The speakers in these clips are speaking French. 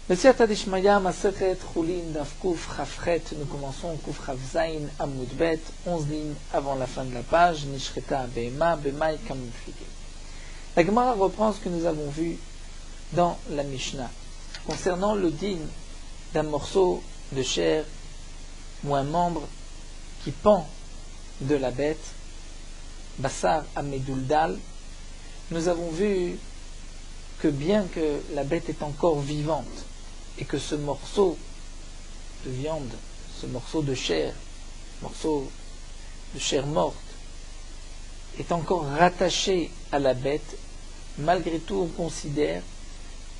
Le Siyata Dishmaya Masechet Chulin Daf Kuf Chafchet, nous commençons Kuf Chafzain Amud Bet, 11 lignes avant la fin de la page, Nishreta Behema, Bemai Kamiflige. La Gemara reprend ce que nous avons vu dans la Mishnah, concernant le din d'un morceau de chair ou un membre qui pend de la bête, Bassar Ameduldal. Nous avons vu que bien que la bête est encore vivante et que ce morceau de viande, ce morceau de chair morte, est encore rattaché à la bête, malgré tout on considère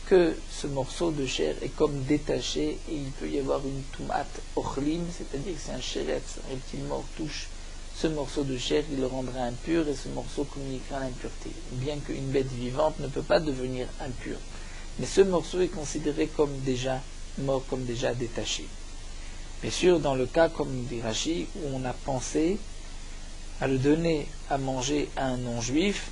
que ce morceau de chair est comme détaché et il peut y avoir une tumat ochlim, c'est-à-dire que c'est un sheretz, un reptile mort touche ce morceau de chair, il le rendra impur et ce morceau communiquera l'impureté. Bien qu'une bête vivante ne peut pas devenir impure. Mais ce morceau est considéré comme déjà mort, comme déjà détaché. Bien sûr, dans le cas, comme dit Rashi, où on a pensé à le donner à manger à un non-juif,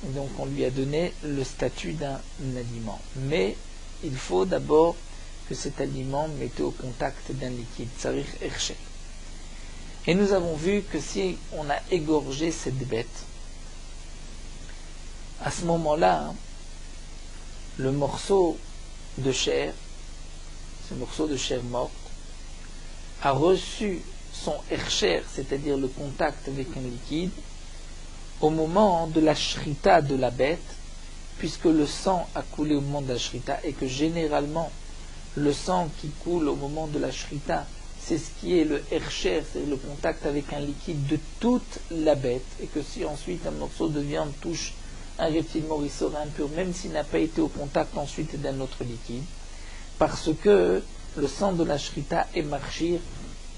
donc on lui a donné le statut d'un aliment. Mais il faut d'abord que cet aliment mette au contact d'un liquide, tsarich erché. Et nous avons vu que si on a égorgé cette bête, à ce moment-là, le morceau de chair, ce morceau de chair morte, a reçu son ercher, c'est-à-dire le contact avec un liquide, au moment de la shrita de la bête, puisque le sang a coulé au moment de la shrita, et que généralement, le sang qui coule au moment de la shrita, c'est ce qui est le ercher, c'est le contact avec un liquide de toute la bête, et que si ensuite un morceau de viande touche un reptile mort, il sera impur, même s'il n'a pas été au contact ensuite d'un autre liquide, parce que le sang de la shrita est marchir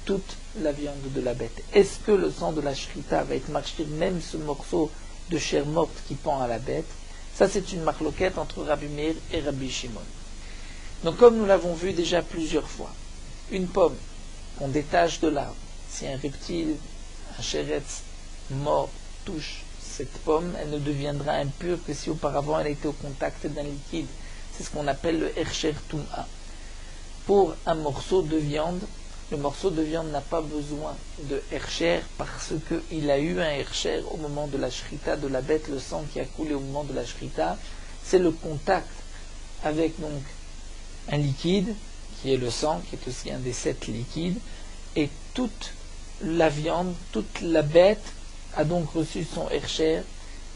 toute la viande de la bête. Est-ce que le sang de la shrita va être marchir même ce morceau de chair morte qui pend à la bête? Ça, c'est une marloquette entre Rabbi Meir et Rabbi Shimon. Donc, comme nous l'avons vu déjà plusieurs fois, une pomme qu'on détache de l'arbre, si un reptile, un sheretz mort touche cette pomme, elle ne deviendra impure que si auparavant elle était au contact d'un liquide. C'est ce qu'on appelle le ercher tum'a. Pour un morceau de viande, le morceau de viande n'a pas besoin de ercher parce qu'il a eu un ercher au moment de la shrita de la bête, le sang qui a coulé au moment de la shrita, c'est le contact avec donc un liquide, qui est le sang, qui est aussi un des 7 liquides, et toute la viande, toute la bête a donc reçu son ercher,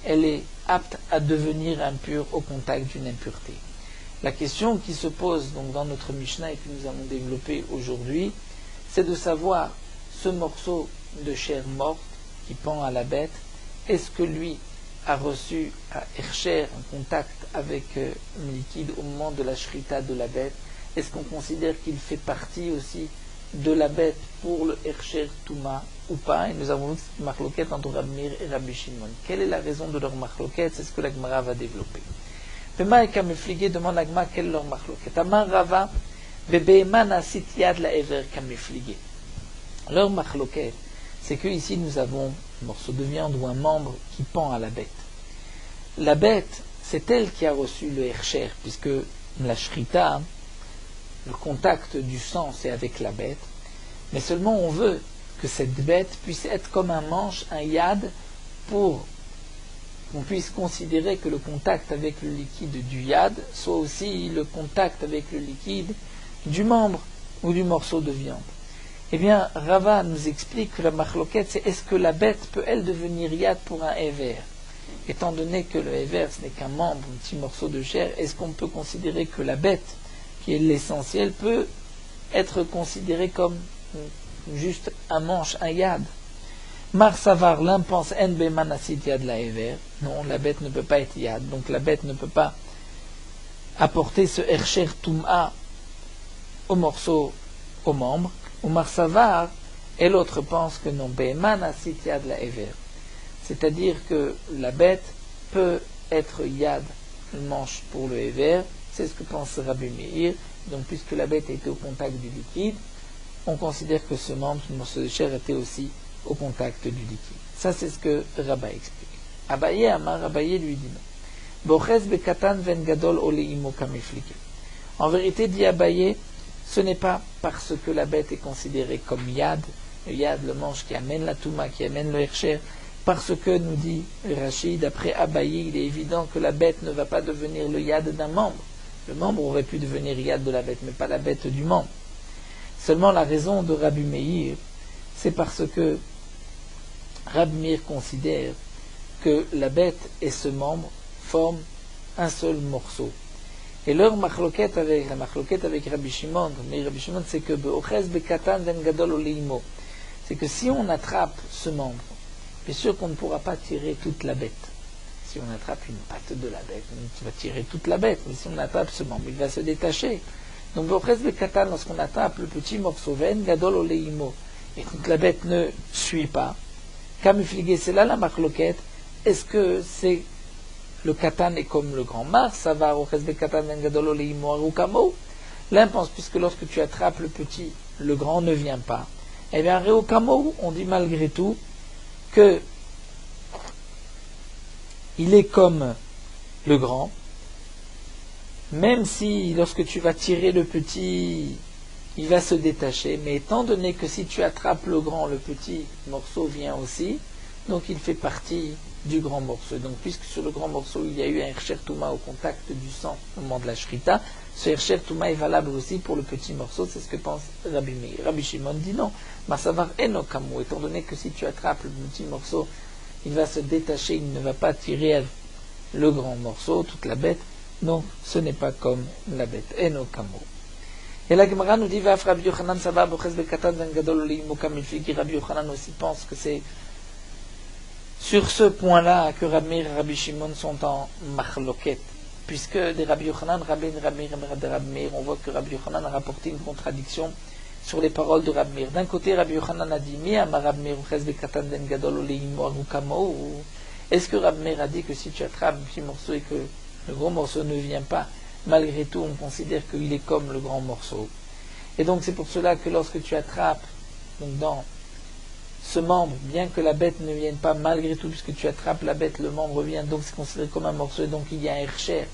elle est apte à devenir impure au contact d'une impureté. La question qui se pose donc dans notre Mishnah et que nous allons développer aujourd'hui, c'est de savoir ce morceau de chair morte qui pend à la bête, est-ce que lui a reçu un ercher, un contact avec un liquide au moment de la shrita de la bête? Est-ce qu'on considère qu'il fait partie aussi de la bête pour le ercher touma ou pas? Et nous avons vu cette marloquette entre Rabbi Meir et Rabbi Shimon. Quelle est la raison de leur marloquette? C'est ce que la Gemara va développer. Bema et Kamiflige demande à la Gemara quelle est leur marloquette. Amar Rava, Bebehema nasit yad la ever Kamiflige. Leur marloquette, c'est que ici nous avons un morceau de viande ou un membre qui pend à la bête. La bête, c'est elle qui a reçu le ercher, puisque la shrita, le contact du sang, c'est avec la bête, mais seulement on veut que cette bête puisse être comme un manche, un yad, pour qu'on puisse considérer que le contact avec le liquide du yad soit aussi le contact avec le liquide du membre ou du morceau de viande. Eh bien, Rava nous explique que la marloquette, c'est est-ce que la bête peut, elle, devenir yad pour un héver? Étant donné que le héver, ce n'est qu'un membre, un petit morceau de chair, est-ce qu'on peut considérer que la bête, qui est l'essentiel, peut être considéré comme juste un manche, un yad? Mar Savar, l'un pense en bemanasit yad la ever. Non, la bête ne peut pas être yad, donc la bête ne peut pas apporter ce ercher tum'a au morceau, au membre. Ou Mar Savar, et l'autre pense que non, bemanasit yad la ever. C'est-à-dire que la bête peut être yad, le manche pour le ever. C'est ce que pense Rabbi Meir. Donc, puisque la bête était au contact du liquide, on considère que ce membre, ce morceau de chair, était aussi au contact du liquide. Ça, c'est ce que Rabba explique. Abaye Amar, Abaye lui dit non. Boches bekatan ven gadol ole imo kamiflige. En vérité, dit Abaye, ce n'est pas parce que la bête est considérée comme yad, le yad, le manche qui amène la touma, qui amène le hercher, parce que, nous dit Rachid, d'après Abaye, il est évident que la bête ne va pas devenir le yad d'un membre. Le membre aurait pu devenir yad de la bête, mais pas la bête du membre. Seulement la raison de Rabbi Meir, c'est parce que Rabbi Meir considère que la bête et ce membre forment un seul morceau. Et leur machloket avec Rabbi Shimon, mais Rabbi Shimon, c'est que c'est que si on attrape ce membre, bien sûr qu'on ne pourra pas tirer toute la bête. Si on attrape une patte de la bête, tu vas tirer toute la bête, mais si on attrape ce membre, il va se détacher. Donc lorsqu'on attrape le petit morceau ven gadol oleimo, et toute la bête ne suit pas, kamifligé, c'est là la machloket. Est-ce que c'est le katan est comme le grand mars, ça va au katan ven gadol oleimo arukamo? L'un pense, puisque lorsque tu attrapes le petit, le grand ne vient pas. Eh bien, arukamo, on dit malgré tout que il est comme le grand, même si lorsque tu vas tirer le petit, il va se détacher, mais étant donné que si tu attrapes le grand, le petit morceau vient aussi, donc il fait partie du grand morceau. Donc puisque sur le grand morceau il y a eu un Hersher Touma au contact du sang au moment de la Shrita, ce Hersher Touma est valable aussi pour le petit morceau, c'est ce que pense Rabbi Meir. Rabbi Shimon dit non, Masavar enokamu, étant donné que si tu attrapes le petit morceau, il va se détacher, il ne va pas tirer le grand morceau, toute la bête, donc ce n'est pas comme la bête. Enokamu. Et la Gemara nous dit, Rabbi Yochanan Saba Boches Bekatan Ben Gadol Oleimo Kamilfi, qui Rabbi Yochanan aussi pense que c'est sur ce point-là que Rabbi Meir et Rabbi Shimon sont en machloket, puisque des Rabbi Yochanan, Rabbi Meir, on voit que Rabbi Yochanan a rapporté une contradiction sur les paroles de Rabbi Meir. D'un côté, Rabbi Yochanan a dit, Mi amar Rabbi Meir Boches Bekatan Ben Gadol Oleimo Arukamo. Est-ce que Rabbi Meir a dit que si tu attrapes un petit morceau et que le gros morceau ne vient pas, malgré tout, on considère qu'il est comme le grand morceau. Et donc, c'est pour cela que lorsque tu attrapes, donc dans ce membre, bien que la bête ne vienne pas, malgré tout, puisque tu attrapes la bête, le membre vient, donc c'est considéré comme un morceau, et donc il y a un Hersher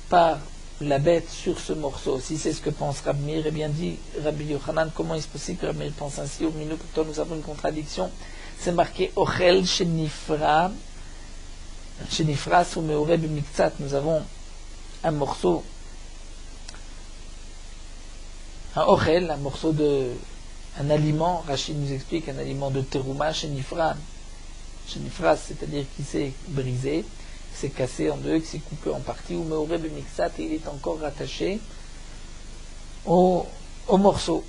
par la bête sur ce morceau. Si c'est ce que pense Rabbi Meir, eh bien dit Rabbi Yochanan, comment est-ce possible que Rabbi Meir pense ainsi? Au milieu, pourtant nous avons une contradiction. C'est marqué Ochel Shenifra, Shenifra Soumeore B'Miktsat. Nous avons un morceau, un ochel, un morceau de, un aliment, Rachid nous explique, un aliment de terouma, shenifra, c'est-à-dire qui s'est brisé, qui s'est cassé en deux, qui s'est coupé en parties, ou meore b'mixat, et il est encore rattaché au morceau.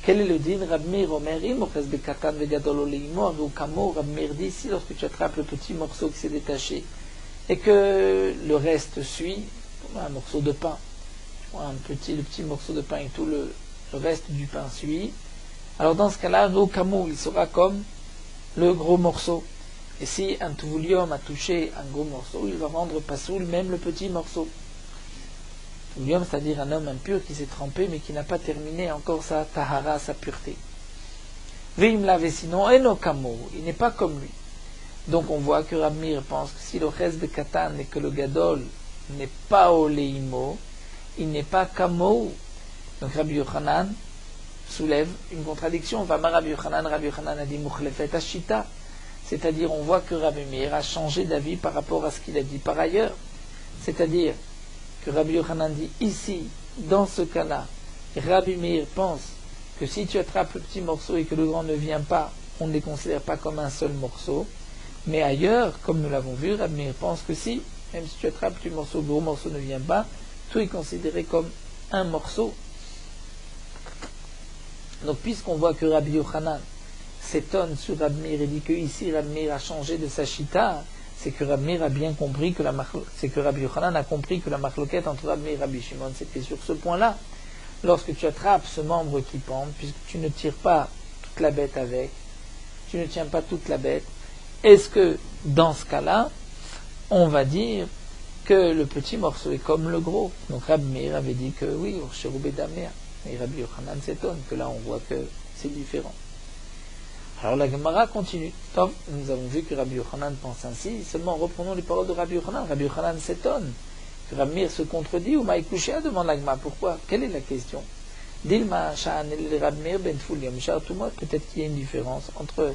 Quel est le din? Rabbi Meir Omerim, Oches Bekatan Vegadol Oleimo, Arukamo. Rabbi Meir dit ici, lorsque tu attrapes le petit morceau qui s'est détaché, et que le reste suit, comme un morceau de pain, le petit morceau de pain et tout le reste du pain suit, alors dans ce cas-là, Rokamo, il sera comme le gros morceau. Et si un Tuvulium a touché un gros morceau, il va rendre pasoul même le petit morceau. Tuvulium, c'est-à-dire un homme impur qui s'est trempé mais qui n'a pas terminé encore sa tahara, sa pureté. Vim lave sinon, Enokamo, il n'est pas comme lui. Donc on voit que Rabbi Meir pense que si le reste de Katan et que le Gadol n'est pas Oleimo, il n'est pas Kamo. Donc Rabbi Yochanan soulève une contradiction. Rabbi Yochanan a dit Mukhlefet Ashita. C'est-à-dire on voit que Rabbi Meir a changé d'avis par rapport à ce qu'il a dit par ailleurs. C'est-à-dire que Rabbi Yochanan dit ici, dans ce cas-là, Rabbi Meir pense que si tu attrapes le petit morceau et que le grand ne vient pas, on ne les considère pas comme un seul morceau. Mais ailleurs, comme nous l'avons vu, Rabbi Meir pense que si, même si tu attrapes le morceau, le gros morceau ne vient pas, tout est considéré comme un morceau. Donc puisqu'on voit que Rabbi Yochanan s'étonne sur Rabbi Meir et dit que ici Rabbi Meir a changé de sa chita, c'est que Rabbi Meir a bien compris que c'est que Rabbi Yochanan a compris que la machloquette entre Rabbi Meir et Rabbi Shimon c'était sur ce point-là. Lorsque tu attrapes ce membre qui pend, puisque tu ne tires pas toute la bête avec, tu ne tiens pas toute la bête, est-ce que dans ce cas-là, on va dire que le petit morceau est comme le gros? Donc Rabbi Meir avait dit que oui, Cherubé Damea. Et Rabbi Yochanan s'étonne que là on voit que c'est différent. Alors la Gemara continue. Donc, nous avons vu que Rabbi Yochanan pense ainsi. Seulement reprenons les paroles de Rabbi Yochanan. Rabbi Yochanan s'étonne Rabbi Meir se contredit, ou Maïkouchéa demande l'agma. Pourquoi? Quelle est la question? Dilma Sha'an el Rabbi Meir ben Tvuliom, Shar Tumot, peut-être qu'il y a une différence entre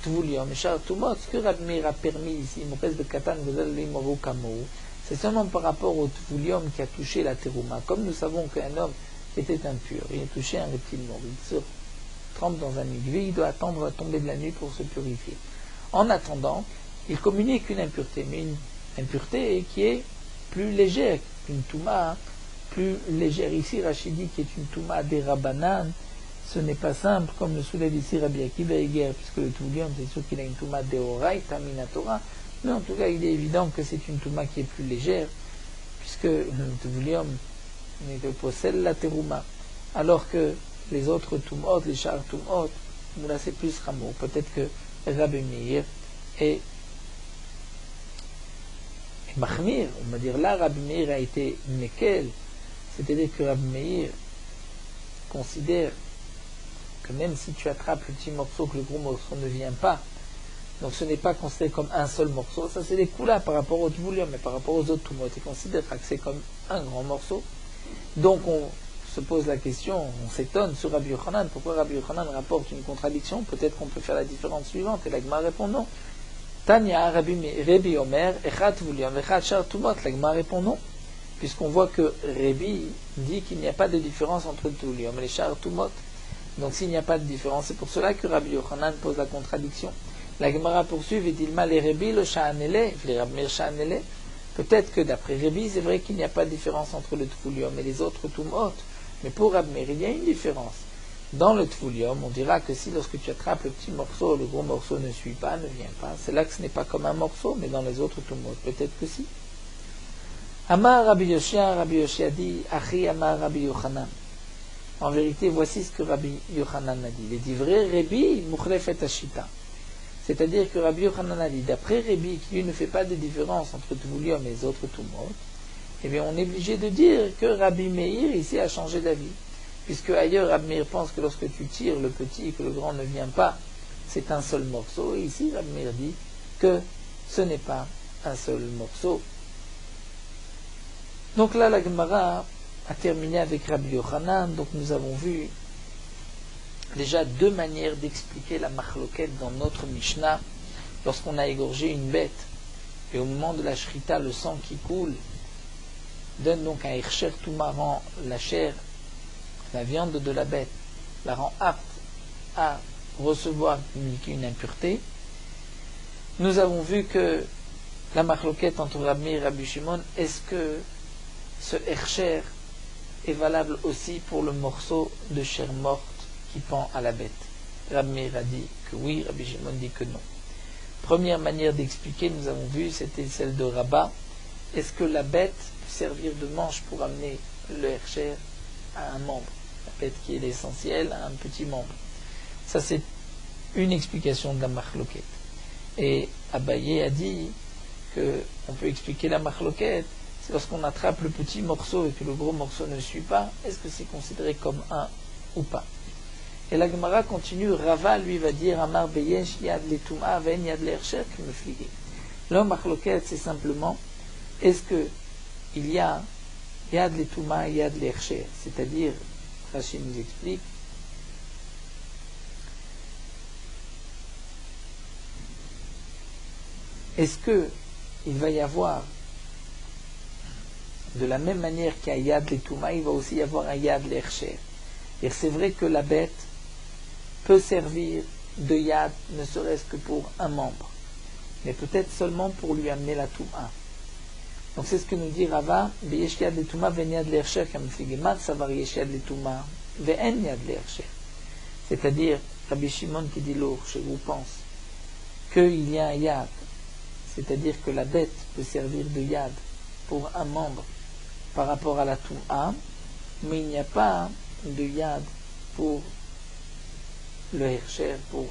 Tvuliom et Shar Tumot. Ce que Rabbi Meir a permis ici, Mopes de Katan, Vodal Kamou, c'est seulement par rapport au Tvuliom qui a touché la terouma. Comme nous savons qu'un homme était impur, il a touché un reptile mort, il se trempe dans un mikvé, il doit attendre la tombée de la nuit pour se purifier. En attendant, il communique une impureté, mais une impureté qui est plus légère, une touma plus légère. Ici, Rachidi, qui est une touma des Rabbanan, ce n'est pas simple, comme le soulève ici Rabbi Akiva Eger, puisque le Tvuliom, c'est sûr qu'il a une touma des Oraïta Minatora, mais en tout cas, il est évident que c'est une touma qui est plus légère, puisque le Tvuliom ne possède la terouma, alors que les autres tumot, les char tumot, là c'est plus rameau. Peut-être que Rabbi Meir est Mahmir, on va dire là, Rabbi Meir a été Mekel, c'est-à-dire que Rabbi Meir considère que même si tu attrapes le petit morceau, que le gros morceau ne vient pas, donc ce n'est pas considéré comme un seul morceau, ça c'est des coups-là par rapport au Tvuliom, mais par rapport aux autres tumot, il considère que c'est comme un grand morceau. Donc on se pose la question, on s'étonne sur Rabbi Yochanan, pourquoi Rabbi Yochanan rapporte une contradiction? Peut-être qu'on peut faire la différence suivante, et l'Agma répond non. Tanya, Rabbi Omer, Echat Tvuliom, Echat Shar Tumot, l'Agma répond non, puisqu'on voit que Rabbi dit qu'il n'y a pas de différence entre le Tvuliom et les Shar Tumot. Donc s'il n'y a pas de différence, c'est pour cela que Rabbi Yochanan pose la contradiction. La Gemara poursuit, et dit les Rabbi le Sha'anele, les Rabbi Meir Sha'anele. Peut-être que d'après Rabbi, c'est vrai qu'il n'y a pas de différence entre le Tvuliom et les autres Tumot, mais pour Rabbi Meir, il y a une différence. Dans le Tvuliom, on dira que si lorsque tu attrapes le petit morceau, le gros morceau ne suit pas, ne vient pas, c'est là que ce n'est pas comme un morceau, mais dans les autres Tumot, peut-être que si. Amar Rabbi Yoshia dit, Achi Amar Rabbi Yochanan. En vérité, voici ce que Rabbi Yochanan a dit. Il est dit vrai, Rabbi Mukhlef et Ashita. C'est-à-dire que Rabbi Yochanan a dit, d'après Rabbi, qui lui ne fait pas de différence entre Tvuliom et les autres Tumot, eh bien on est obligé de dire que Rabbi Meir ici a changé d'avis. Puisque ailleurs Rabbi Meir pense que lorsque tu tires le petit et que le grand ne vient pas, c'est un seul morceau. Et ici Rabbi Meir dit que ce n'est pas un seul morceau. Donc là la Gemara a terminé avec Rabbi Yochanan. Donc nous avons vu déjà deux manières d'expliquer la machloket dans notre Mishnah. Lorsqu'on a égorgé une bête et au moment de la shrita, le sang qui coule donne donc un Hersher Touma, rend la chair, la viande de la bête, la rend apte à recevoir une impureté. Nous avons vu que la machloket entre Rabbi Meir et Rabbi Shimon, est-ce que ce Hersher est valable aussi pour le morceau de chair morte qui pend à la bête? Rabbi Meir a dit que oui, Rabbi Shimon dit que non. Première manière d'expliquer, nous avons vu, c'était celle de Rabat. Est-ce que la bête peut servir de manche pour amener le Hersher à un membre? La bête qui est l'essentiel à un petit membre. Ça c'est une explication de la machloket. Et Abaye a dit qu'on peut expliquer la machloket, c'est lorsqu'on attrape le petit morceau et que le gros morceau ne suit pas, est-ce que c'est considéré comme un ou pas? Et la Gemara continue, Rava lui va dire, Amar beyesh yad letuma ven yad lehersher kemeflige. L'homme machloket c'est simplement, est-ce que il y a yad letuma et yad lehersher, c'est-à-dire, Rashi nous explique, est-ce que il va y avoir, de la même manière qu'il y a yad letuma, il va aussi y avoir un yad lehersher. Et c'est vrai que la bête peut servir de yad, ne serait-ce que pour un membre, mais peut-être seulement pour lui amener la touma. Donc c'est ce que nous dit Rava, Beyesh yad letuma ven yad lehersher kameflige, mat savar yesh yad letuma ve'en yad lehersher. C'est-à-dire, Rabbi Shimon qui dit l'autre, je vous pense, qu'il y a un yad, c'est-à-dire que la bête peut servir de yad pour un membre par rapport à la touma, mais il n'y a pas de yad pour le hersher, pour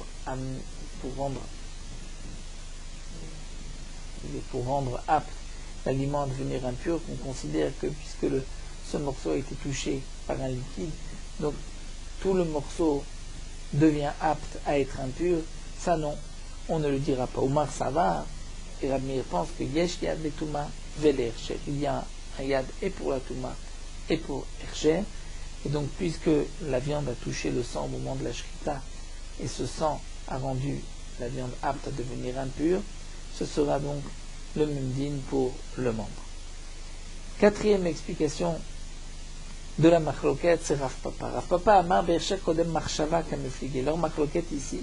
rendre apte l'aliment à devenir impur, qu'on considère que puisque ce morceau a été touché par un liquide, donc tout le morceau devient apte à être impur. Ça non, on ne le dira pas. Omar Savar et Rabbi Meir pense que yesh yad letuma vel hersher, il y a un yad et pour la touma et pour Hersher. Et donc, puisque la viande a touché le sang au moment de la shrita, et ce sang a rendu la viande apte à devenir impure, ce sera donc le même din pour le membre. Quatrième explication de la machloket, c'est Rav Papa. Rav Papa amar be'hersher kodem machshava kameflige. Leur machloket ici,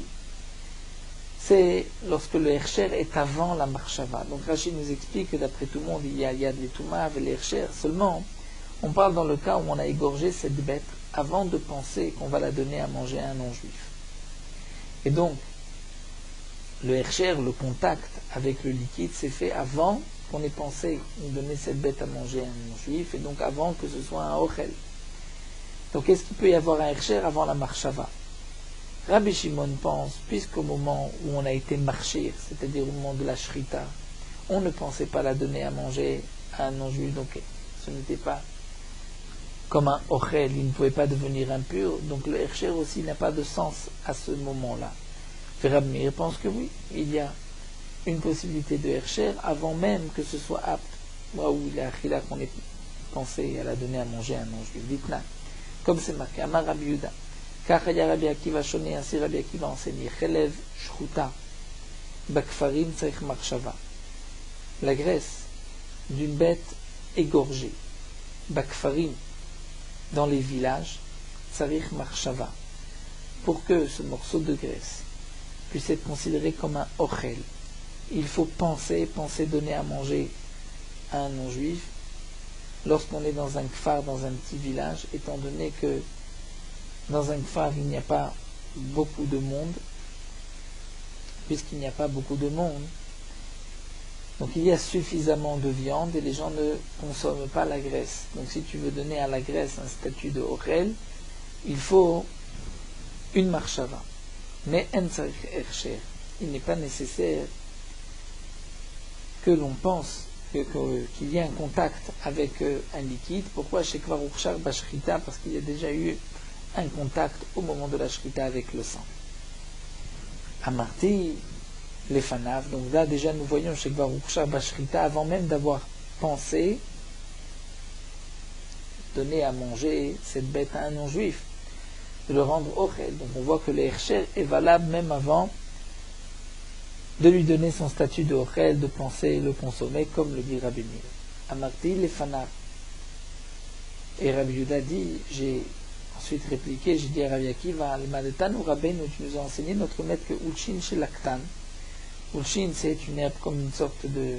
c'est lorsque le hersher est avant la marshava. Donc Rashi nous explique que d'après tout le monde, il y a yad letuma et l'hersher. Seulement, on parle dans le cas où on a égorgé cette bête avant de penser qu'on va la donner à manger à un non-juif. Et donc, le hersher, le contact avec le liquide, s'est fait avant qu'on ait pensé donner cette bête à manger à un non-juif, et donc avant que ce soit un ochel. Donc, est-ce qu'il peut y avoir un hersher avant la marshava? Rabbi Shimon pense, puisqu'au moment où on a été marchir, c'est-à-dire au moment de la shrita, on ne pensait pas la donner à manger à un non-juif, donc ce n'était pas comme un ochel, il ne pouvait pas devenir impur, donc le hersher aussi n'a pas de sens à ce moment-là. Rabbi Meir pense que oui, il y a une possibilité de hersher avant même que ce soit apte, ou il a achila qu'on ait pensé à la donner à manger à un non-juif. Dites-là, comme c'est marqué, Amar Rabbi Yehuda, Kachaya Rabbi Akiva Shone, ainsi Rabbi Akiva enseigne, Chelev Shchuta, Bakfarim Tzarich Marshava. La graisse d'une bête égorgée, Bakfarim, dans les villages, Tzarich Marshava, pour que ce morceau de graisse puisse être considéré comme un ochel. Il faut penser donner à manger à un non-juif lorsqu'on est dans un kfar, dans un petit village, étant donné que dans un kfar il n'y a pas beaucoup de monde, puisqu'il n'y a pas beaucoup de monde, donc il y a suffisamment de viande et les gens ne consomment pas la graisse. Donc si tu veux donner à la graisse un statut de ochel, il faut une marshava. Mais en tzarich hersher, il n'est pas nécessaire que l'on pense qu'il y ait un contact avec un liquide. Pourquoi chez Kvar Urshar Bashrita? Parce qu'il y a déjà eu un contact au moment de la shrita avec le sang. Amarti, les fanav, donc là déjà nous voyons chez Kvar Urshar Bashrita, avant même d'avoir pensé donner à manger cette bête à un non-juif, de le rendre ochel. Donc on voit que le hersher est valable même avant de lui donner son statut de ochel, de penser le consommer, comme le dit Rabbi Meir. Amarti les fanav. Et Rabbi Yehuda dit, j'ai ensuite répliqué, j'ai dit à Rabbi Akiva, le madetan ou Rabbeinu, tu nous as enseigné notre maître que ulchin chez l'actan. Ulchin, c'est une herbe comme une sorte de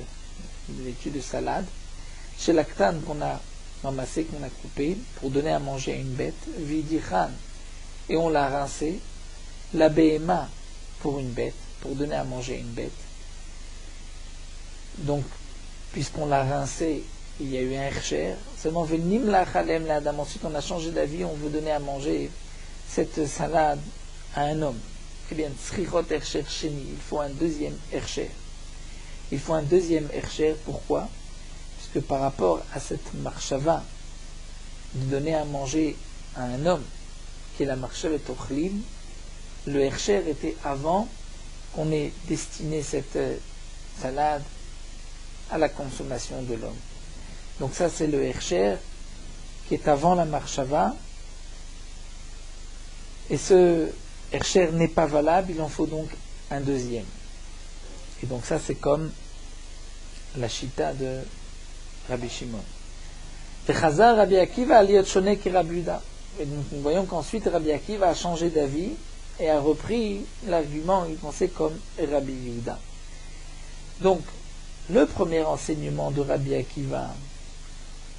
laitue de salade. Chez l'actan qu'on a ramassé, qu'on a coupé pour donner à manger à une bête, vidichan, et on l'a rincé, la BMA pour une bête, pour donner à manger à une bête. Donc, puisqu'on l'a rincé, il y a eu un hersher, seulement venim la chalem la dame. Ensuite, on a changé d'avis, on veut donner à manger cette salade à un homme. Eh bien, tzrichot hersher sheni, il faut un deuxième hersher. Il faut un deuxième hersher, pourquoi? Puisque par rapport à cette marshava, de donner à manger à un homme, qui est la marshava tochlim, le hersher était avant qu'on ait destiné cette salade à la consommation de l'homme. Donc ça c'est le hersher qui est avant la marshava, et ce hersher n'est pas valable, il en faut donc un deuxième. Et donc ça c'est comme la chita de Rabbi Shimon. Vechazar Rabbi Akiva aliyot shone ki Rabbi Yehuda. Et donc nous voyons qu'ensuite Rabbi Akiva a changé d'avis et a repris l'argument, il pensait comme Rabbi Yehuda. Donc le premier enseignement de Rabbi Akiva,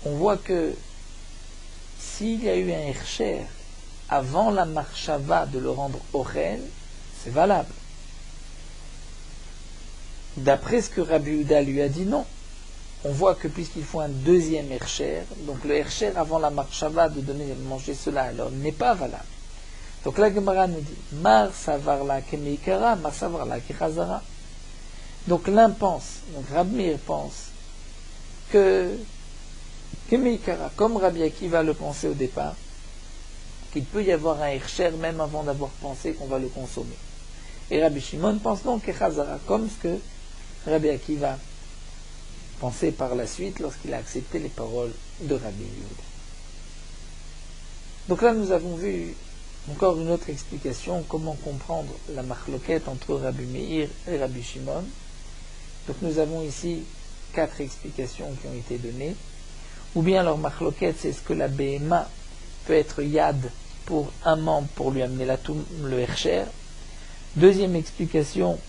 on voit que s'il y a eu un hersher avant la marshava de le rendre ochel, c'est valable. D'après ce que Rabbi Yehuda lui a dit, non. On voit que puisqu'il faut un deuxième hersher, donc le hersher avant la marshava de donner à manger cela alors n'est pas valable. Donc la Gemara nous dit Mar savarla kemeikara, mar savarla kechazara. Donc l'un pense, donc Rabbi Meir pense que kemeikara, comme Rabbi Akiva le pensait au départ, qu'il peut y avoir un hersher même avant d'avoir pensé qu'on va le consommer. Et Rabbi Shimon pense donc kechazara, comme ce que Rabbi Akiva pensé par la suite lorsqu'il a accepté les paroles de Rabbi Yehuda. Donc là, nous avons vu encore une autre explication, comment comprendre la marloquette entre Rabbi Meir et Rabbi Shimon. Donc nous avons ici 4 explications qui ont été données. Ou bien leur marloquette, c'est ce que la BMA peut être yad pour un membre pour lui amener le hercher. Deuxième explication,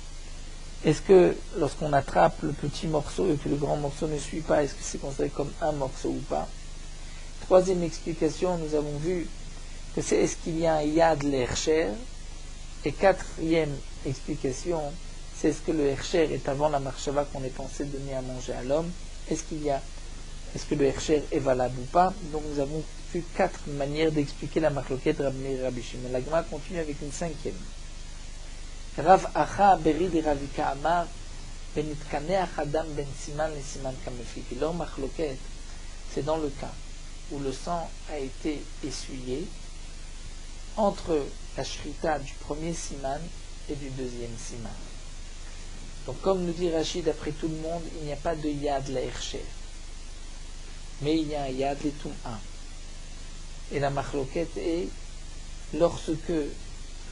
est-ce que lorsqu'on attrape le petit morceau et que le grand morceau ne suit pas, est-ce que c'est considéré comme un morceau ou pas? Troisième explication, nous avons vu que c'est est-ce qu'il y a un yad le hercher. Et quatrième explication, c'est est-ce que le hercher est avant la marshava qu'on est censé donner à manger à l'homme? Est-ce que le hercher est valable ou pas? Donc nous avons vu 4 manières d'expliquer la marloquette Rabbi Meir et Rabbi Shimon. La Gemara continue avec une 5e. Rav Acha Berid et Ravika Amar Benitkaneach Adam Ben Siman le Siman Kamefiki. Leur marloquette, c'est dans le cas où le sang a été essuyé entre la shrita du premier siman et du deuxième siman. Donc comme nous dit Rachid, d'après tout le monde, il n'y a pas de yad la hercher. Mais il y a un yad le tum'a. Et la marloquette est lorsque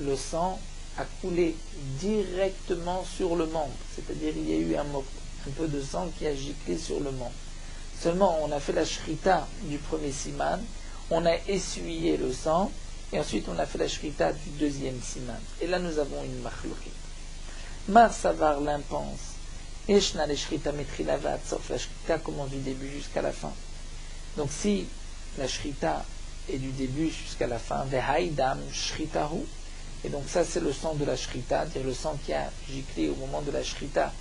le sang a coulé directement sur le membre. C'est-à-dire il y a eu un peu de sang qui a giclé sur le membre. Seulement on a fait la shrita du premier siman, on a essuyé le sang, et ensuite on a fait la shrita du deuxième siman. Et là nous avons une marloquette. Mar Savar l'impense. Eshna le shrita metrilavat, sauf la shrita commence du début jusqu'à la fin. Donc si la shrita est du début jusqu'à la fin, vehaidam shritahu, et donc ça c'est le sang de la shrita, c'est-à-dire le sang qui a giclé au moment de la shrita,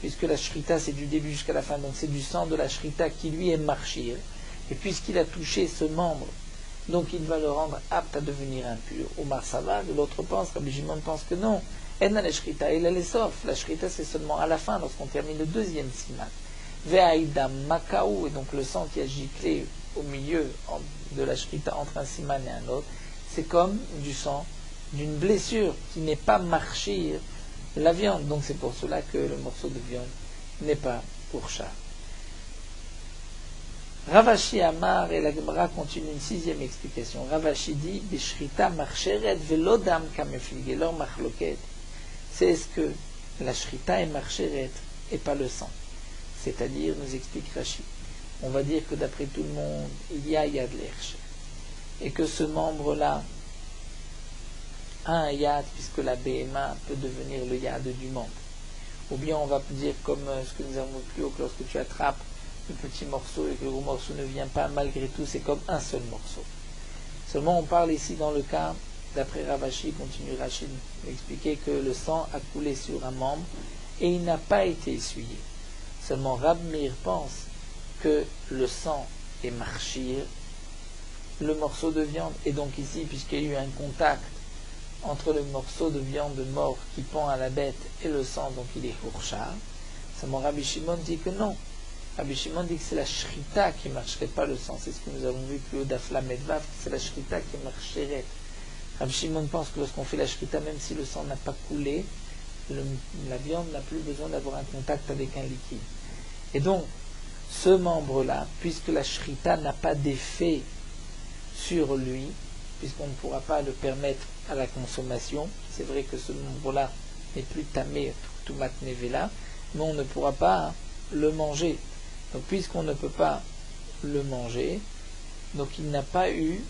puisque la shrita c'est du début jusqu'à la fin, donc c'est du sang de la shrita qui lui est marchir, et puisqu'il a touché ce membre, donc il va le rendre apte à devenir impur. Omar Savar, de l'autre pense, Rabbi Shimon pense que non, enna la shrita, il a les sauf, la shrita c'est seulement à la fin, lorsqu'on termine le deuxième siman. Ve'aïdam makaou, et donc le sang qui a giclé au milieu de la shrita entre un siman et un autre, c'est comme du sang d'une blessure qui n'est pas marchir la viande. Donc c'est pour cela que le morceau de viande n'est pas pour chat. Ravashi Amar, et la Gemara continue une 6e explication. Ravashi dit, Bishrita marcheret velodam kameflige, leur marloquette, c'est est-ce que la shrita est marcheret et pas le sang. C'est-à-dire, nous explique Rashi, on va dire que d'après tout le monde, il y a yad l'hercher, et que ce membre-là a un yad, puisque la BMA peut devenir le yad du membre. Ou bien on va dire comme ce que nous avons vu plus haut, que lorsque tu attrapes le petit morceau et que le gros morceau ne vient pas, malgré tout c'est comme un seul morceau. Seulement on parle ici dans le cas, d'après Ravashi, continue Rachid d'expliquer que le sang a coulé sur un membre et il n'a pas été essuyé. Seulement Rabbi Meir pense que le sang est marchir le morceau de viande, et donc ici, puisqu'il y a eu un contact entre le morceau de viande mort qui pend à la bête et le sang, donc il est hurchar. Seulement Rabbi Shimon dit que non. Rabbi Shimon dit que c'est la shrita qui ne marcherait pas le sang. C'est ce que nous avons vu plus haut d'Afla Medvav, c'est la shrita qui marcherait. Rabbi Shimon pense que lorsqu'on fait la shrita, même si le sang n'a pas coulé, la viande n'a plus besoin d'avoir un contact avec un liquide. Et donc, ce membre-là, puisque la shrita n'a pas d'effet sur lui, puisqu'on ne pourra pas le permettre à la consommation, c'est vrai que ce membre-là n'est plus tamé, tout matnevela, mais on ne pourra pas le manger. Donc puisqu'on ne peut pas le manger, donc il n'a pas eu,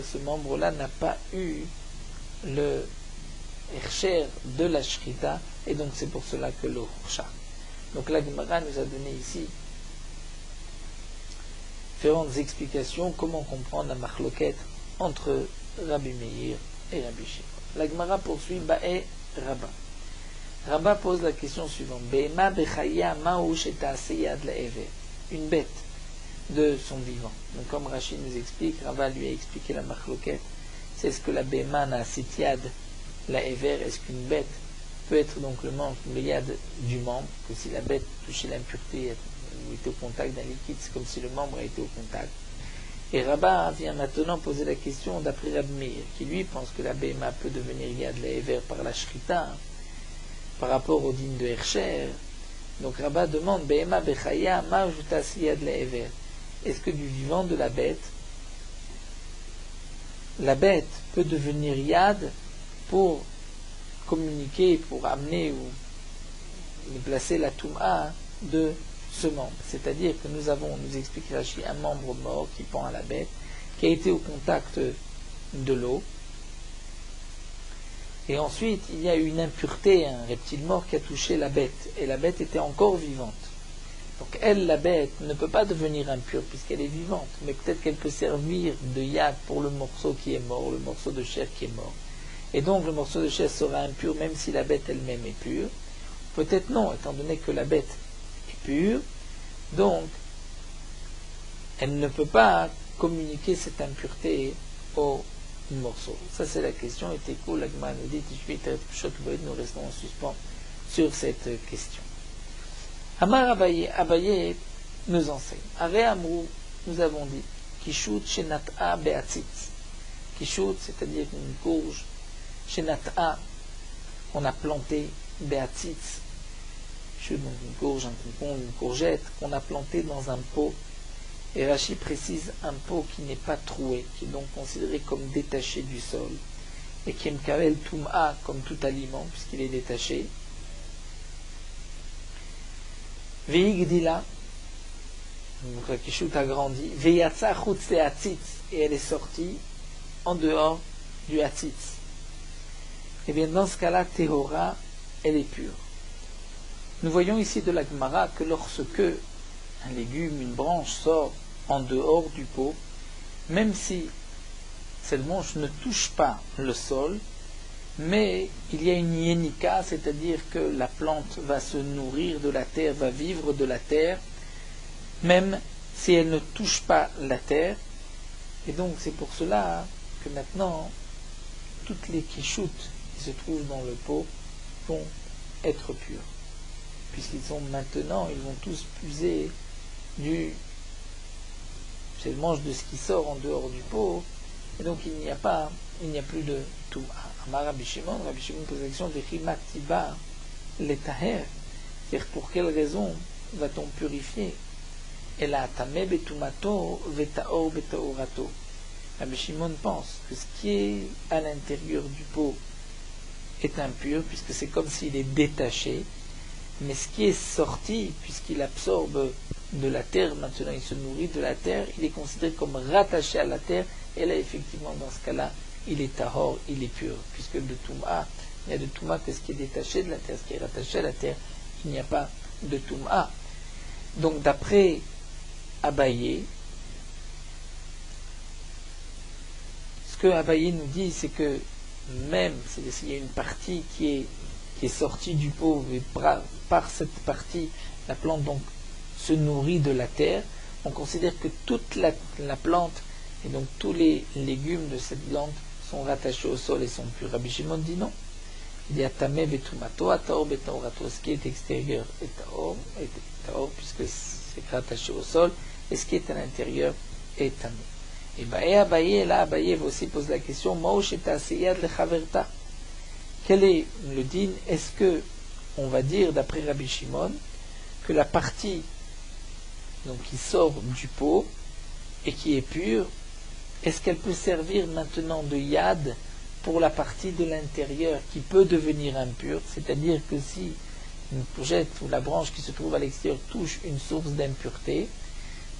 ce membre-là n'a pas eu le hercher de la shrita, et donc c'est pour cela que le hurcha. Donc la Gemara nous a donné ici différentes explications, comment comprendre la marloquette entre Rabbi Meir et Rabbi Shimon. La Gemara poursuit, Ba'e Rabba. Rabba pose la question suivante. Be'ema bechaya ma'ush et aseyad la'ever. Une bête de son vivant. Donc comme Rachid nous explique, Rabba lui a expliqué la marloquette. C'est ce que la Be'ema n'a sitiad la'ever. Est-ce qu'une bête peut être donc le membre, le yad du membre, que si la bête touchait l'impureté ou était au contact d'un liquide, c'est comme si le membre a été au contact. Et Rabba vient maintenant poser la question d'après Rabbi Meir, qui lui pense que la Be'ema peut devenir yad la'ever par la shrita, par rapport au din de Hercher. Donc Rabba demande, Behema Bechaya, ma jutasiyad le'ever. Est-ce que du vivant de la bête peut devenir yad pour communiquer, pour amener ou déplacer la touma de ce membre. C'est-à-dire que nous avons, nous explique Rashi, un membre mort qui pend à la bête, qui a été au contact de l'eau, et ensuite il y a eu une impureté, un reptile mort qui a touché la bête, et la bête était encore vivante. Donc elle, la bête, ne peut pas devenir impure puisqu'elle est vivante, mais peut-être qu'elle peut servir de yad pour le morceau qui est mort, le morceau de chair qui est mort. Et donc le morceau de chair sera impur même si la bête elle-même est pure. Peut-être non, étant donné que la bête est pure, donc elle ne peut pas communiquer cette impureté au morceau. Ça c'est la question, et Tekou, l'Agma nous dit, nous restons en suspens sur cette question. Amar Abaye, Abaye nous enseigne. Are Amrou, nous avons dit, Kishut Shenat'a Be'atzitz. Kishut, c'est-à-dire une courge, Shenat'a, qu'on a planté, Be'atzitz. Kishut, donc une courge, un concombre, une courgette, qu'on a planté dans un pot. Et Rashi précise un pot qui n'est pas troué, qui est donc considéré comme détaché du sol, et qui est Mkavel Tum'a, comme tout aliment, puisqu'il est détaché. Veigdila, donc la Kishut a grandi, Veyatsa Chutz Hatzitz, et elle est sortie en dehors du Hatzitz. Et bien dans ce cas-là, Tehora, elle est pure. Nous voyons ici de la Gemara que lorsque un légume, une branche sort en dehors du pot, même si cette branche ne touche pas le sol, mais il y a une yénika, c'est-à-dire que la plante va se nourrir de la terre, va vivre de la terre, même si elle ne touche pas la terre. Et donc c'est pour cela que maintenant, toutes les kishut qui se trouvent dans le pot vont être pures. Puisqu'ils sont maintenant, ils vont tous puiser c'est le manche de ce qui sort en dehors du pot, et donc il n'y a plus de tout. Rabbi Shimon pose la question de Chimatiba l'etaher, c'est-à-dire pour quelle raison va-t-on purifier? Et la tameh betumato vetaor betaorato. Rabbi Shimon pense que ce qui est à l'intérieur du pot est impur, puisque c'est comme s'il est détaché, mais ce qui est sorti, puisqu'il absorbe de la terre, maintenant il se nourrit de la terre, il est considéré comme rattaché à la terre, et là effectivement dans ce cas-là, il est tahor, il est pur, puisque de Touma, il y a de Touma que ce qui est détaché de la terre, ce qui est rattaché à la terre, il n'y a pas de Touma. Donc d'après Abaye, ce que Abaye nous dit, c'est que même s'il y a une partie qui est sortie du pot, et par cette partie, la plante donc se nourrit de la terre, on considère que toute la plante et donc tous les légumes de cette plante sont rattachés au sol et sont purs. Rabbi Shimon dit non. Il y a tameh betumato, ataor betaorato. Ce qui est extérieur est taor, puisque c'est rattaché au sol, et ce qui est à l'intérieur est tameh. Et Abaye, là, Abaye va aussi poser la question, Ma'osh et asiyad lechaverta. Quel est le din? Est-ce que on va dire, d'après Rabbi Shimon, que la partie donc, qui sort du pot et qui est pure, est-ce qu'elle peut servir maintenant de yad pour la partie de l'intérieur qui peut devenir impure? C'est-à-dire que si une courgette ou la branche qui se trouve à l'extérieur touche une source d'impureté,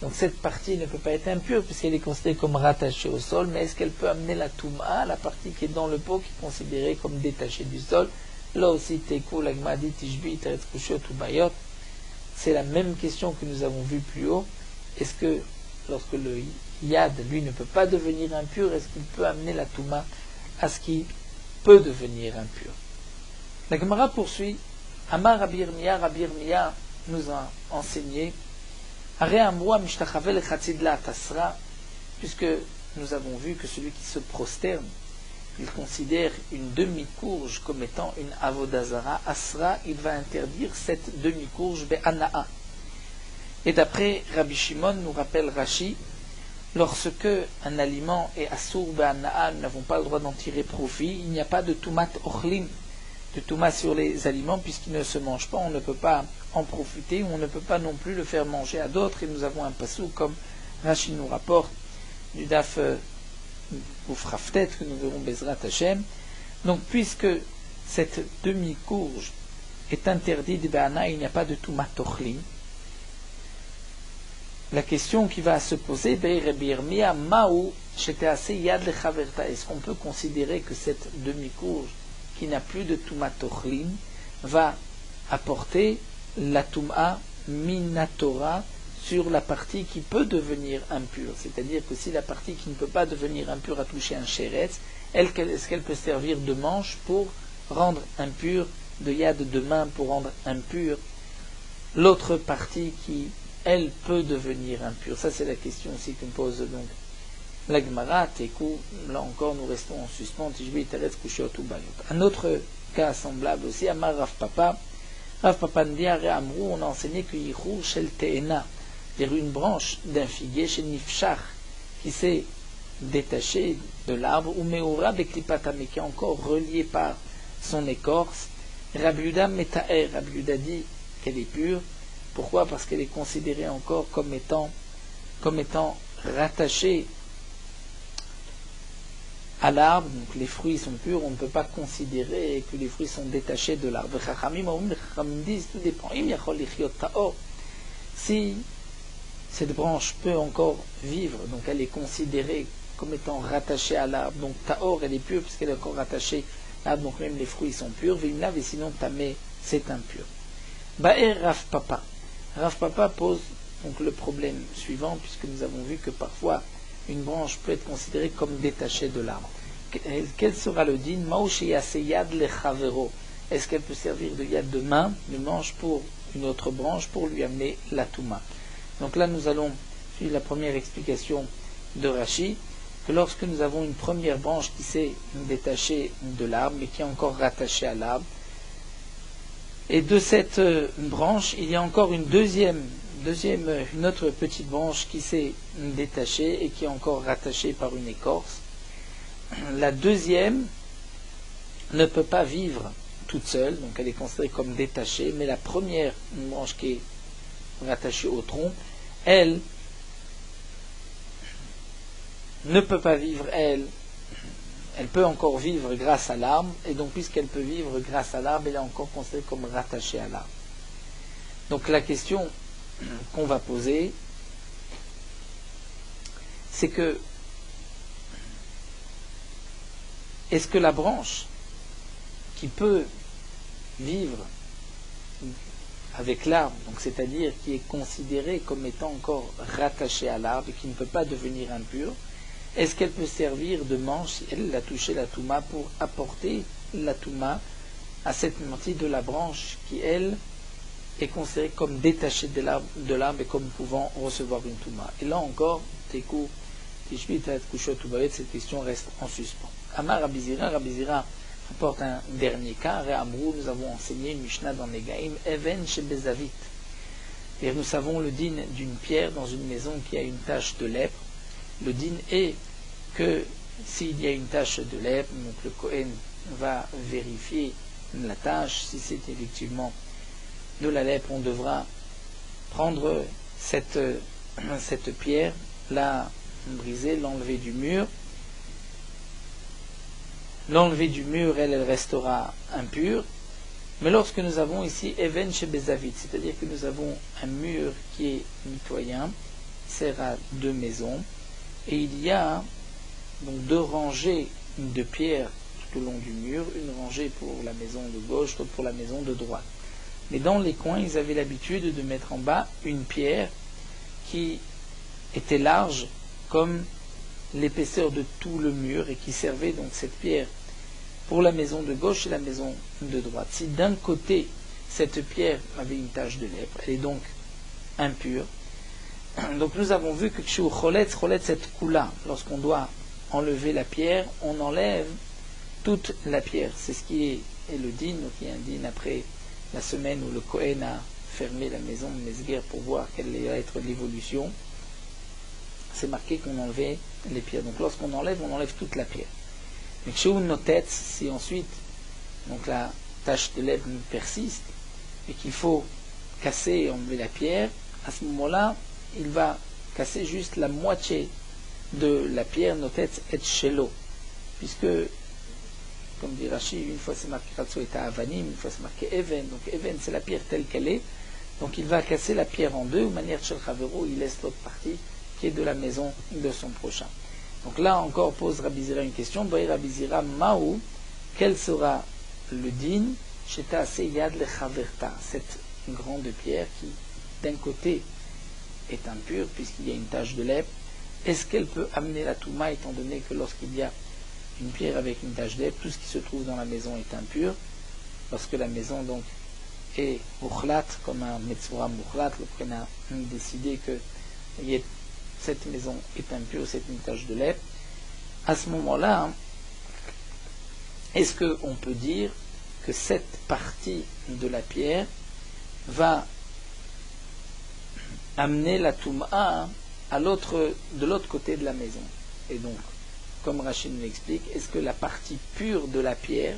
donc cette partie ne peut pas être impure puisqu'elle est considérée comme rattachée au sol, mais est-ce qu'elle peut amener la touma, la partie qui est dans le pot, qui est considérée comme détachée du sol? Là aussi, Tekou, l'Agma dit, Tishbi, Teretz Kushot ou Bayot, c'est la même question que nous avons vue plus haut. Est-ce que lorsque le yad, lui, ne peut pas devenir impur, est-ce qu'il peut amener la touma à ce qui peut devenir impur? La Gemara poursuit. Amar Rabbi Yirmiyah nous a enseigné puisque nous avons vu que celui qui se prosterne, il considère une demi-courge comme étant une avodazara, asra, il va interdire cette demi-courge be'ana'a. Et d'après Rabbi Shimon, nous rappelle Rashi, lorsque un aliment est assour be'ana'a, nous n'avons pas le droit d'en tirer profit, il n'y a pas de tumat ochlim, de Touma sur les aliments, puisqu'il ne se mange pas, on ne peut pas en profiter, ou on ne peut pas non plus le faire manger à d'autres, et nous avons un passou comme Rashi nous rapporte du Daf ou Fraftet, que nous verrons Bezrat Hashem. Donc puisque cette demi-courge est interdite, il n'y a pas de Touma Tochlin. La question qui va se poser, est-ce qu'on peut considérer que cette demi-courge qui n'a plus de Touma Tochlin va apporter la Touma Minatora sur la partie qui peut devenir impure? C'est-à-dire que si la partie qui ne peut pas devenir impure a touché un chéretz, est-ce qu'elle peut servir de manche pour rendre impure, de yad de main pour rendre impure l'autre partie qui, elle, peut devenir impure? Ça, c'est la question aussi que me pose donc la Gemara. Tekou, là encore, nous restons en suspens. Un autre cas semblable aussi, Amar Rav Papa. Rav Papa Ndia Amrou, on a enseigné que Yichur Shel Te'ena, c'est-à-dire une branche d'un figuier chez Nifshach, qui s'est détachée de l'arbre, ou Meura Beklipata, mais qui est encore relié par son écorce. Rabbi Yehuda Metaer, Rabbi Yehuda dit qu'elle est pure. Pourquoi? Parce qu'elle est considérée encore comme étant rattachée à l'arbre. Donc les fruits sont purs, on ne peut pas considérer que les fruits sont détachés de l'arbre. Chachamim disent, tout dépend. Si cette branche peut encore vivre, donc elle est considérée comme étant rattachée à l'arbre, donc Taor, elle est pure puisqu'elle est encore rattachée à l'arbre, donc même les fruits sont purs. Vimnav, et sinon Tamé, c'est impur. Ba'er Rav Papa. Rav Papa pose donc le problème suivant, puisque nous avons vu que parfois une branche peut être considérée comme détachée de l'arbre. Quel sera le din? Yad le chavero. Est-ce qu'elle peut servir de yad de main, de manche pour une autre branche, pour lui amener la touma? Donc là, nous allons suivre la première explication de Rashi, que lorsque nous avons une première branche qui s'est détachée de l'arbre, mais qui est encore rattachée à l'arbre, et de cette branche, il y a encore une autre petite branche qui s'est détachée et qui est encore rattachée par une écorce. La deuxième ne peut pas vivre toute seule, donc elle est considérée comme détachée, mais la première branche qui est rattachée au tronc, elle ne peut pas vivre, elle peut encore vivre grâce à l'arbre, et donc puisqu'elle peut vivre grâce à l'arbre, elle est encore considérée comme rattachée à l'arbre. Donc la question qu'on va poser, c'est que est-ce que la branche qui peut vivre avec l'arbre, donc c'est-à-dire qui est considérée comme étant encore rattachée à l'arbre et qui ne peut pas devenir impure, est-ce qu'elle peut servir de manche si elle a touché la touma pour apporter la touma à cette partie de la branche qui, elle, est considérée comme détachée de l'arbre et comme pouvant recevoir une touma? Et là encore, Tekou, Tishbit, Kushot, cette question reste en suspens. Amar Rabizira apporte un dernier cas. Réamrou, nous avons enseigné une Mishnah dans Negaim, Even chez Bezavit. Et nous savons le din d'une pierre dans une maison qui a une tache de lèpre. Le din est que s'il y a une tache de lèpre, donc le Kohen va vérifier la tache. Si c'est effectivement de la lèpre, on devra prendre cette pierre, la briser, l'enlever du mur. L'enlever du mur, elle restera impure. Mais lorsque nous avons ici Even chez Bezavit, c'est-à-dire que nous avons un mur qui est mitoyen, qui sert à deux maisons, et il y a donc deux rangées de pierres tout au long du mur, une rangée pour la maison de gauche, l'autre pour la maison de droite. Mais dans les coins, ils avaient l'habitude de mettre en bas une pierre qui était large comme l'épaisseur de tout le mur et qui servait donc cette pierre pour la maison de gauche et la maison de droite. Si d'un côté cette pierre avait une tache de lèpre, elle est donc impure. Donc nous avons vu que chez Choletz, cette coula, lorsqu'on doit enlever la pierre, on enlève toute la pierre. C'est ce qui est le din, donc il y a un din après la semaine où le Kohen a fermé la maison de Mesguer pour voir quelle va être l'évolution. C'est marqué qu'on enlevait les pierres. Donc lorsqu'on enlève toute la pierre. Mais chez nos têtes, si ensuite donc la tache de lait persiste et qu'il faut casser et enlever la pierre, à ce moment-là, il va casser juste la moitié de la pierre, notet et shelo, puisque, comme dit Rashi, une fois c'est marqué Ratso et Avanim, une fois c'est marqué Even, donc Even c'est la pierre telle qu'elle est, donc il va casser la pierre en deux, de manière Shel Chavero, il laisse l'autre partie qui est de la maison de son prochain. Donc là encore pose Rabbi Zira une question, Boy Rabbi Zira, Maou, quel sera le din, Sheta Seyad le Chaverta, cette grande pierre qui, d'un côté, est impure, puisqu'il y a une tache de lèpre, est-ce qu'elle peut amener la Touma, étant donné que lorsqu'il y a une pierre avec une tache de lèpre, tout ce qui se trouve dans la maison est impur, lorsque la maison donc est mukhlat, comme un metzora mukhlat, le prénom a décidé que cette maison est impure, c'est une tache de lèpre, à ce moment-là, est-ce qu'on peut dire que cette partie de la pierre va amener la Touma de l'autre côté de la maison? Et donc, comme Rachid nous l'explique, est-ce que la partie pure de la pierre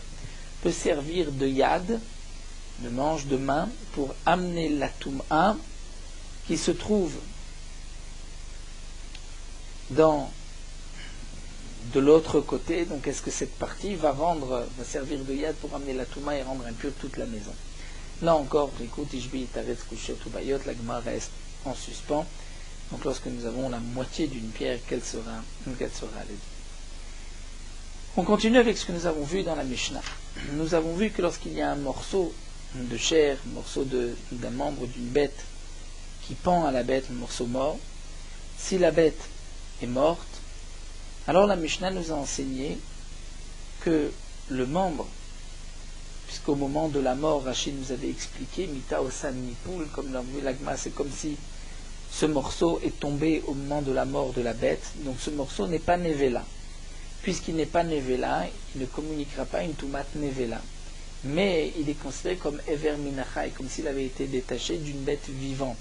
peut servir de yad, de manche, de main, pour amener la Touma qui se trouve de l'autre côté? Donc est-ce que cette partie va servir de yad pour amener la Touma et rendre impure toute la maison? Là encore, écoute, Ishbi, Taretz, Kushet, Ubayot, la Gemara reste en suspens. Donc lorsque nous avons la moitié d'une pierre, quelle sera le din? On continue avec ce que nous avons vu dans la Mishnah. Nous avons vu que lorsqu'il y a un morceau de chair, un morceau d'un membre d'une bête qui pend à la bête, un morceau mort, si la bête est morte, alors la Mishnah nous a enseigné que le membre, puisqu'au moment de la mort, Rachid nous avait expliqué, Mita Osan Nipul, comme l'a vu l'Agma, c'est comme si ce morceau est tombé au moment de la mort de la bête, donc ce morceau n'est pas Nevela. Puisqu'il n'est pas Nevela, il ne communiquera pas une Toumat Nevela. Mais il est considéré comme Ever Minachai, comme s'il avait été détaché d'une bête vivante.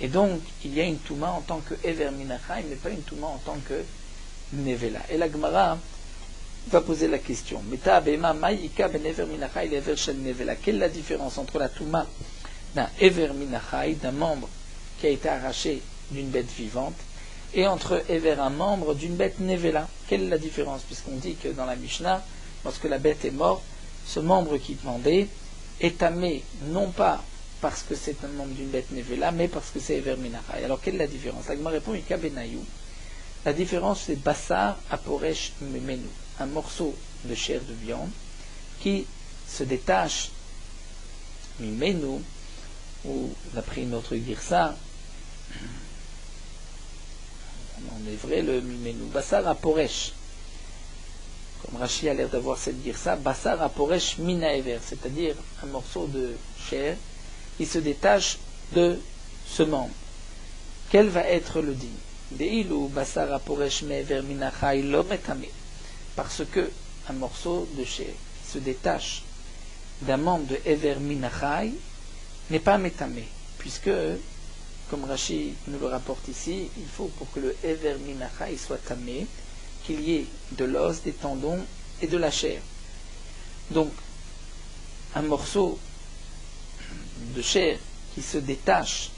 Et donc, il y a une Touma en tant que Ever Minachai, mais pas une Touma en tant que Nevela. Et la Gemara va poser la question. Quelle est la différence entre la Touma d'un Ever Minachai, d'un membre qui a été arraché d'une bête vivante, et entre Ever, un membre d'une bête Nevela? Quelle est la différence? Puisqu'on dit que dans la Mishnah, lorsque la bête est morte, ce membre qui pendait est tamé, non pas parce que c'est un membre d'une bête Nevela, mais parce que c'est Ever Minachai. Alors quelle est la différence? La Gemara répond, Ika Benayou. La différence, c'est Bassar Aporesh Memenu, un morceau de chair de viande qui se détache Mimenu, ou d'après une autre girsa, on est vrai le Mimenu, Bassar Aporesh, comme Rashi a l'air d'avoir cette girsa, Bassar Aporesh Minaever, c'est-à-dire un morceau de chair qui se détache de ce membre. Quel va être le din? Deilu Bassar Aporesh Me'ever Minachai lo metame, parce que un morceau de chair qui se détache d'un membre de Ever Minachai n'est pas métamé, puisque, comme Rashi nous le rapporte ici, il faut pour que le Ever Minachai soit tamé, qu'il y ait de l'os, des tendons et de la chair. Donc, un morceau de chair qui se détache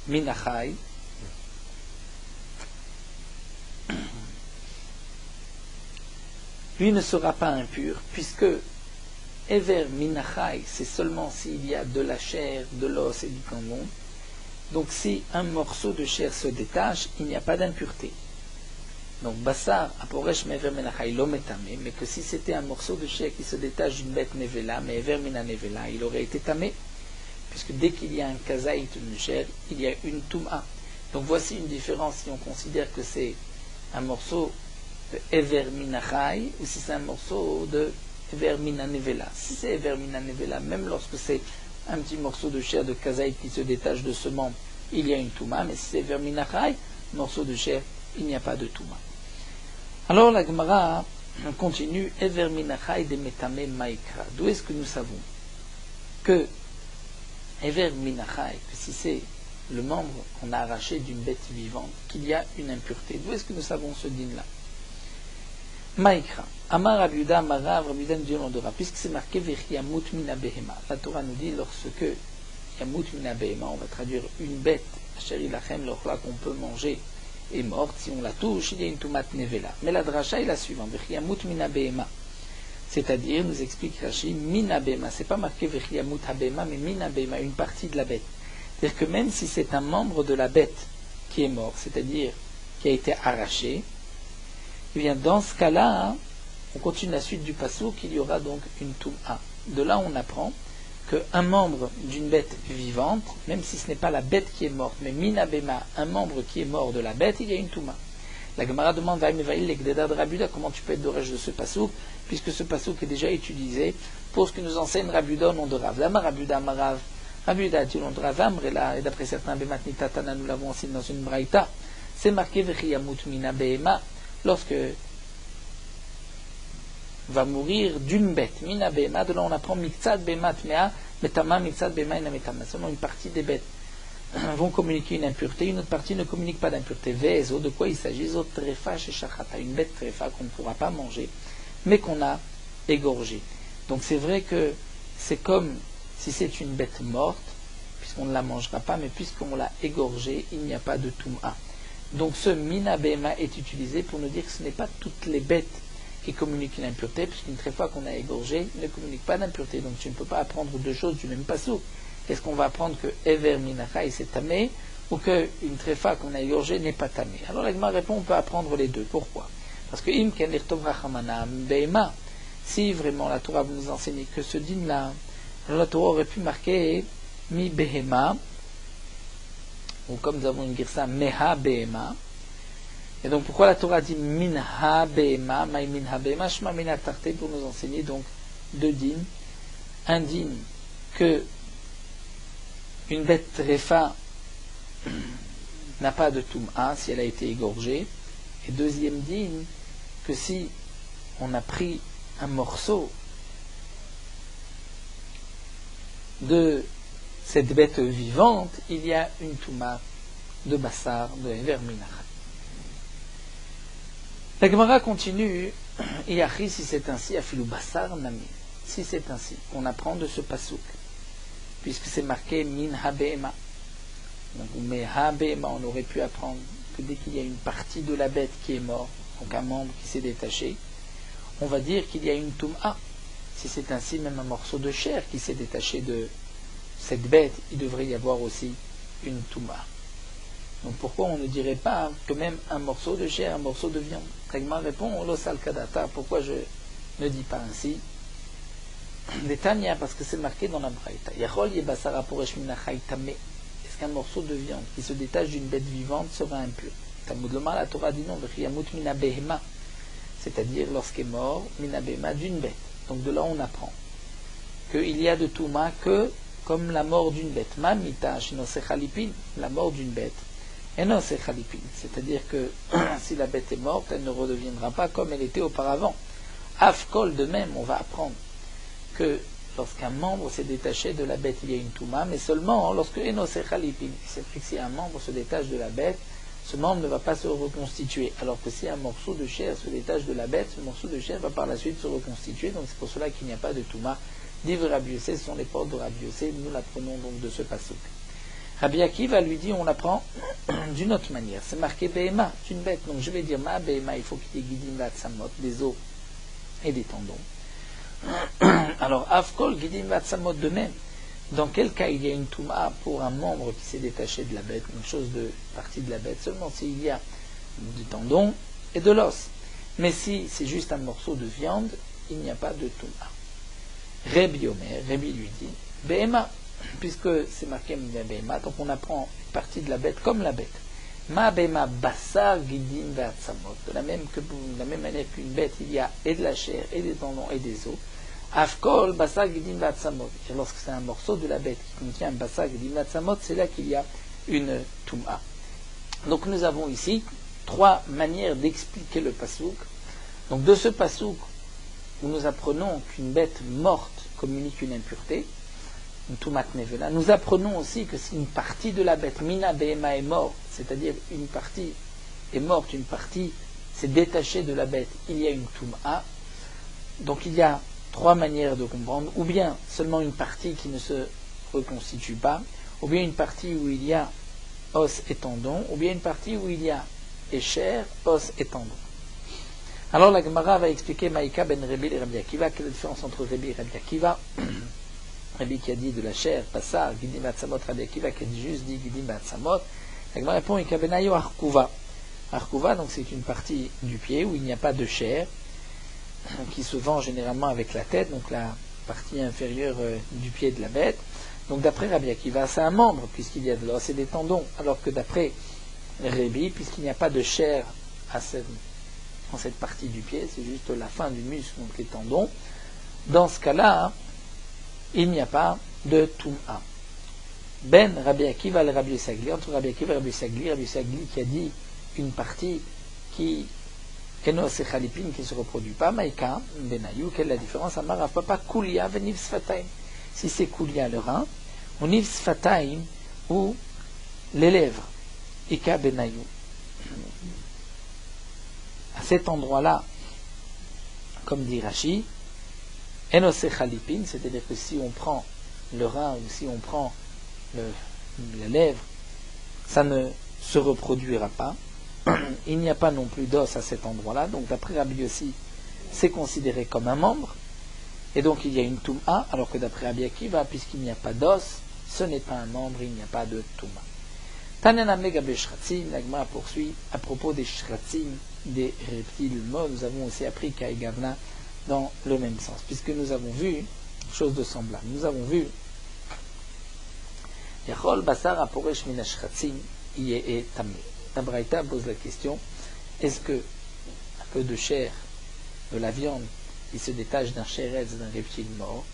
Minachai, lui ne sera pas impur, puisque Ever Minachai, c'est seulement s'il y a de la chair, de l'os et du tendon. Donc si un morceau de chair se détache, il n'y a pas d'impureté. Donc Bassar Aporesh Me'ever Minachai lo metame, mais que si c'était un morceau de chair qui se détache d'une bête Nevela, mais Ever Mina Nevela, il aurait été tamé, puisque dès qu'il y a un kazaït de chair, il y a une Touma. Donc voici une différence si on considère que c'est un morceau de Ever Minachai, ou si c'est un morceau de Ever Mina Nevela. Si c'est Ever Mina Nevela, même lorsque c'est un petit morceau de chair de kazaït qui se détache de ce membre, il y a une Touma, mais si c'est Ever Minachai, morceau de chair, il n'y a pas de Touma. Alors la Gemara continue, Ever Minachai de Metame Maikra. D'où est-ce que nous savons que Ever Minachai, que si c'est le membre qu'on a arraché d'une bête vivante, qu'il y a une impureté? D'où est-ce que nous savons ce din-là? Maïkra. Amar Rabiuda, Amarav, Rabiuda nous dit on dira, puisque c'est marqué Vechiyamut mina behema. La Torah nous dit lorsque Yamut mina behema, on va traduire une bête, Asheri lachem, l'orla qu'on peut manger, est morte. Si on la touche, il y a une tumat nevela. Mais la dracha est la suivante, Vechiyamut mina behema. C'est-à-dire, nous explique Rashi, mina behema. C'est pas marqué Vechiyamut habehema, mais mina behema, une partie de la bête. C'est-à-dire que même si c'est un membre de la bête qui est mort, c'est-à-dire qui a été arraché, eh bien dans ce cas-là, on continue la suite du passouk, il y aura donc une touma. De là, on apprend qu'un membre d'une bête vivante, même si ce n'est pas la bête qui est morte, mais minabema, un membre qui est mort de la bête, il y a une touma. La Gemara demande comment tu peux être d'orège de ce passouk, puisque ce passouk est déjà utilisé pour ce que nous enseigne Rabuda au nom de Rav. Lama Rabuda Marav, Rabuda dit au nom de Rav Amrela, et d'après certains Bematni Tatana, nous l'avons enseigné dans une braïta, c'est marqué Vechiyamut mina behema, lorsque va mourir d'une bête, mina behema, de là on apprend miktsad behema tmea, metama miktsad behema ina metama, seulement une partie des bêtes vont communiquer une impureté, une autre partie ne communique pas d'impureté. Vezo, de quoi il s'agit? Zot trefa chez shachata, une bête trefa qu'on ne pourra pas manger, mais qu'on a égorgée. Donc c'est vrai que c'est comme si c'est une bête morte, puisqu'on ne la mangera pas, mais puisqu'on l'a égorgée, il n'y a pas de touma. Donc ce mina behema est utilisé pour nous dire que ce n'est pas toutes les bêtes qui communiquent une impureté, puisqu'une tréfa qu'on a égorgée ne communique pas d'impureté. Donc tu ne peux pas apprendre deux choses du même passouk. Est-ce qu'on va apprendre que Ever Minachai c'est tamé, ou qu'une tréfa qu'on a égorgée n'est pas tamé? Alors la Gemara répond, on peut apprendre les deux. Pourquoi? Parce que Im Ken Lertov Rachamana Behema, si vraiment la Torah vous nous enseigne que ce din-là, alors la Torah aurait pu marquer Mi Behema, ou comme nous avons une girsa Meha Behema. Et donc pourquoi la Torah dit Minha Behema, Maï Minha Behema, Shma Mina Tarte, pour nous enseigner donc deux din. Un din que une bête tréfa n'a pas de toum'a si elle a été égorgée. Et deuxième digne, que si on a pris un morceau de cette bête vivante, il y a une toum'a de bassar, de Ever Minachai. La Gemara continue, Iachi, si c'est ainsi, Afilou bassar nami. Si c'est ainsi, on apprend de ce pasouk, puisque c'est marqué min ha-behema. Donc, mais ha-behema, on aurait pu apprendre que dès qu'il y a une partie de la bête qui est morte, donc un membre qui s'est détaché, on va dire qu'il y a une toum'a. Si c'est ainsi, même un morceau de chair qui s'est détaché de cette bête, il devrait y avoir aussi une toum'a. Donc pourquoi on ne dirait pas que même un morceau de chair, un morceau de viande? Règlement répond, l'osal kadata, pourquoi je ne dis pas ainsi? Netanya, parce que c'est marqué dans la braïta. Est-ce qu'un morceau de viande qui se détache d'une bête vivante sera impur? Talmudloma, la Torah dit non, c'est-à-dire lorsqu'est mort mina behema d'une bête. Donc de là on apprend qu'il y a de touma que comme la mort d'une bête. Mamita shinosechalipin, la mort d'une bête. Enosechalipin, c'est-à-dire que si la bête est morte, elle ne redeviendra pas comme elle était auparavant. Afkol, de même, on va apprendre que lorsqu'un membre s'est détaché de la bête, il y a une touma, mais seulement lorsque Enosechalipin, c'est vrai que si un membre se détache de la bête, ce membre ne va pas se reconstituer. Alors que si un morceau de chair se détache de la bête, ce morceau de chair va par la suite se reconstituer. Donc c'est pour cela qu'il n'y a pas de touma. Div Rabbi Yossé, ce sont les portes de Rabbi Yossé. Nous l'apprenons donc de ce passouk. Rabbi Akiva lui dit, on l'apprend d'une autre manière. C'est marqué Behema, une bête. Donc je vais dire Ma Behema, il faut qu'il y ait Gidim Vatsamot, des os et des tendons. Alors Afkol, Gidim Vatsamot de même. Dans quel cas il y a une touma pour un membre qui s'est détaché de la bête, une chose de partie de la bête, seulement s'il y a du tendon et de l'os. Mais si c'est juste un morceau de viande, il n'y a pas de touma. Rabbi Omer, Rabbi lui dit, Behema, puisque c'est marqué Behema, donc on apprend une partie de la bête comme la bête. Ma Behema bassar gidim ve'atzamot, de la même manière qu'une bête, il y a et de la chair, et des tendons, et des os. Afkol bassar gidim ve'atzamot, lorsque c'est un morceau de la bête qui contient un bassar gidim ve'atzamot, c'est là qu'il y a une touma. Donc nous avons ici trois manières d'expliquer le pasouk. Donc de ce pasouk, où nous apprenons qu'une bête morte communique une impureté, une toumat nevela, nous apprenons aussi que si une partie de la bête, mina behema, est morte, c'est-à-dire une partie est morte, une partie s'est détaché de la bête, il y a une touma. Donc il y a trois manières de comprendre, ou bien seulement une partie qui ne se reconstitue pas, ou bien une partie où il y a os et tendons, ou bien une partie où il y a chair, os et tendons. Alors la Gemara va expliquer Maïka ben Rebi et Rabbi Akiva, quelle est la différence entre Rebi et Rabbi Akiva. Rabbi qui a dit de la chair, Passar, Gidim Batsamot, Rabbi Akiva qui a juste dit Gidim Batsamot. La Gemara répond Ika benayo Arkuva. Arkuva, donc c'est une partie du pied où il n'y a pas de chair, qui se vend généralement avec la tête, donc la partie inférieure du pied de la bête. Donc d'après Rabbi Akiva, c'est un membre, puisqu'il y a de l'os et des tendons, alors que d'après Rebi, puisqu'il n'y a pas de chair dans cette partie du pied, c'est juste la fin du muscle, donc les tendons, dans ce cas-là, il n'y a pas de Toum'a. Ben Rabbi Akiva et Rabbi Sagli, entre Rabbi Akiva et Rabbi Sagli qui a dit une partie qui Eno Sechalipin qui ne se reproduit pas, Maïka, Benayou, quelle est la différence? Amar Papa Kulia Veniv Sfataim. Si c'est Kulia le rein, ou Niv Sfataim, ou les lèvres, Ika Benayou. À cet endroit-là, comme dit Rashi, Eno Sechalipin, c'est-à-dire que si on prend le rein ou si on prend la lèvre, ça ne se reproduira pas. Il n'y a pas non plus d'os à cet endroit-là, donc d'après Rabbi Yossi, c'est considéré comme un membre, et donc il y a une Touma, alors que d'après Rabbi Akiva, puisqu'il n'y a pas d'os, ce n'est pas un membre, il n'y a pas de Touma. Tanena Megabe Shratzim, la Gemara poursuit à propos des Shratzim, des reptiles morts. Nous avons aussi appris Kaïgavna dans le même sens, puisque nous avons vu chose de semblable. Nous avons vu Yachol Basar Aporesh Mina Shratzim Yeh Tameh. La Braïta pose la question, est-ce que un peu de chair, de la viande qui se détache d'un chéretz, d'un reptile mort,